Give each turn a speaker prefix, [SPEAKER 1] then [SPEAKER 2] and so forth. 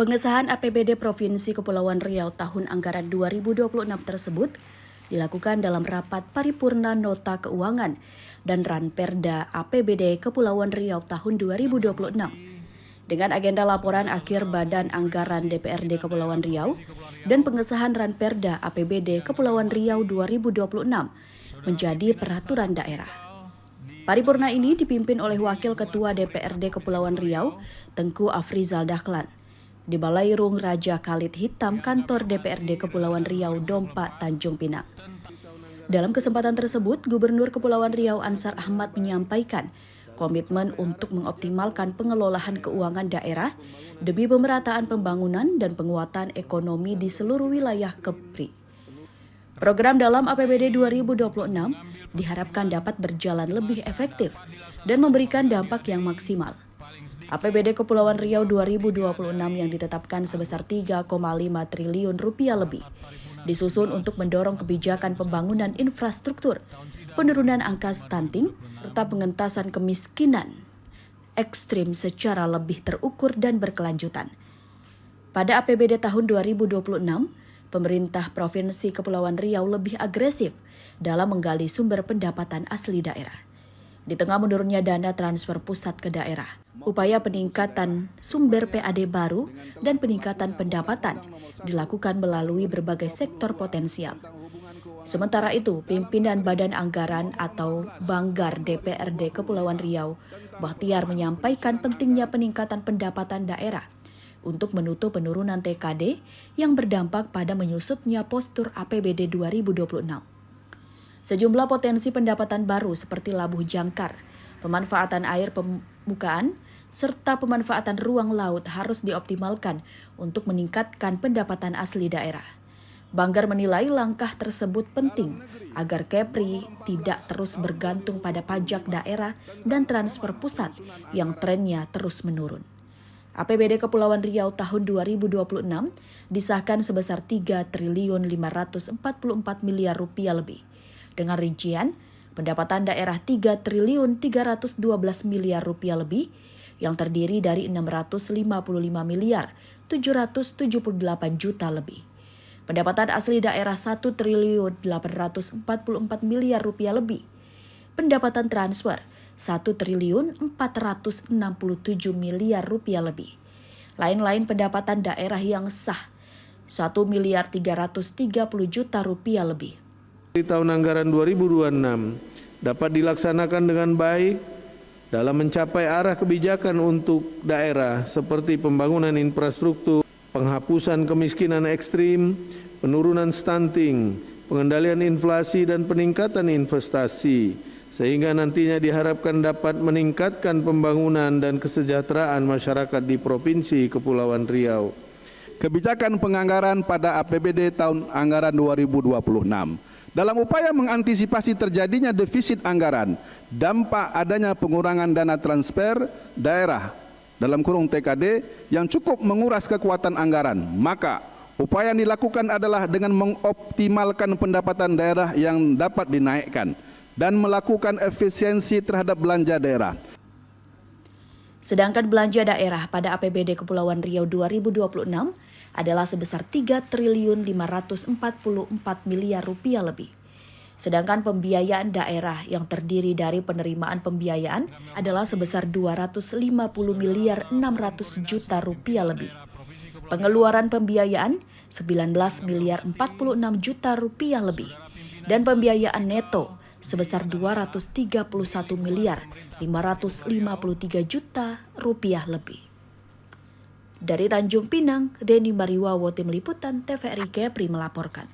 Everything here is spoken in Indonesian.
[SPEAKER 1] Pengesahan APBD Provinsi Kepulauan Riau tahun anggaran 2026 tersebut dilakukan dalam rapat paripurna nota keuangan dan Ranperda APBD Kepulauan Riau tahun 2026. Dengan agenda laporan akhir Badan Anggaran DPRD Kepulauan Riau dan pengesahan Ranperda APBD Kepulauan Riau 2026 menjadi peraturan daerah. Paripurna ini dipimpin oleh Wakil Ketua DPRD Kepulauan Riau, Tengku Afrizal Dahlan, di Balairung Raja Khalid Hitam kantor DPRD Kepulauan Riau Dompa, Tanjung Pinang. Dalam kesempatan tersebut, Gubernur Kepulauan Riau Ansar Ahmad menyampaikan komitmen untuk mengoptimalkan pengelolaan keuangan daerah demi pemerataan pembangunan dan penguatan ekonomi di seluruh wilayah Kepri. Program dalam APBD 2026 diharapkan dapat berjalan lebih efektif dan memberikan dampak yang maksimal. APBD Kepulauan Riau 2026 yang ditetapkan sebesar 3,5 triliun rupiah lebih disusun untuk mendorong kebijakan pembangunan infrastruktur, penurunan angka stunting, serta pengentasan kemiskinan ekstrim secara lebih terukur dan berkelanjutan. Pada APBD tahun 2026, pemerintah Provinsi Kepulauan Riau lebih agresif dalam menggali sumber pendapatan asli daerah. Di tengah menurunnya dana transfer pusat ke daerah, upaya peningkatan sumber PAD baru dan peningkatan pendapatan dilakukan melalui berbagai sektor potensial. Sementara itu, pimpinan Badan Anggaran atau Banggar DPRD Kepulauan Riau, Bahtiar menyampaikan pentingnya peningkatan pendapatan daerah untuk menutup penurunan TKD yang berdampak pada menyusutnya postur APBD 2026. Sejumlah potensi pendapatan baru seperti labuh jangkar, pemanfaatan air permukaan, serta pemanfaatan ruang laut harus dioptimalkan untuk meningkatkan pendapatan asli daerah. Banggar menilai langkah tersebut penting agar Kepri tidak terus bergantung pada pajak daerah dan transfer pusat yang trennya terus menurun. APBD Kepulauan Riau tahun 2026 disahkan sebesar 3 triliun 544 miliar rupiah lebih. Dengan rincian, pendapatan daerah 3 triliun 312 miliar rupiah lebih yang terdiri dari 655 miliar 778 juta lebih. Pendapatan asli daerah 1 triliun 844 miliar rupiah lebih. Pendapatan transfer 1 triliun 467 miliar rupiah lebih. Lain-lain pendapatan daerah yang sah 1 miliar 330 juta rupiah lebih.
[SPEAKER 2] Di tahun anggaran 2026 dapat dilaksanakan dengan baik dalam mencapai arah kebijakan untuk daerah seperti pembangunan infrastruktur, penghapusan kemiskinan ekstrim, penurunan stunting, pengendalian inflasi dan peningkatan investasi, sehingga nantinya diharapkan dapat meningkatkan pembangunan dan kesejahteraan masyarakat di Provinsi Kepulauan Riau.
[SPEAKER 3] Kebijakan penganggaran pada APBD tahun anggaran 2026. Dalam upaya mengantisipasi terjadinya defisit anggaran, dampak adanya pengurangan dana transfer daerah dalam kurung TKD yang cukup menguras kekuatan anggaran, maka upaya yang dilakukan adalah dengan mengoptimalkan pendapatan daerah yang dapat dinaikkan dan melakukan efisiensi terhadap belanja daerah.
[SPEAKER 1] Sedangkan belanja daerah pada APBD Kepulauan Riau 2026 adalah sebesar 3 triliun 544 miliar rupiah lebih. Sedangkan pembiayaan daerah yang terdiri dari penerimaan pembiayaan adalah sebesar 250 miliar 600 juta rupiah lebih. Pengeluaran pembiayaan 19 miliar 46 juta rupiah lebih. Dan pembiayaan neto sebesar 231 miliar 553 juta rupiah lebih. Dari Tanjung Pinang, Denny Mariwawo, Tim Liputan TVRI Kepri melaporkan.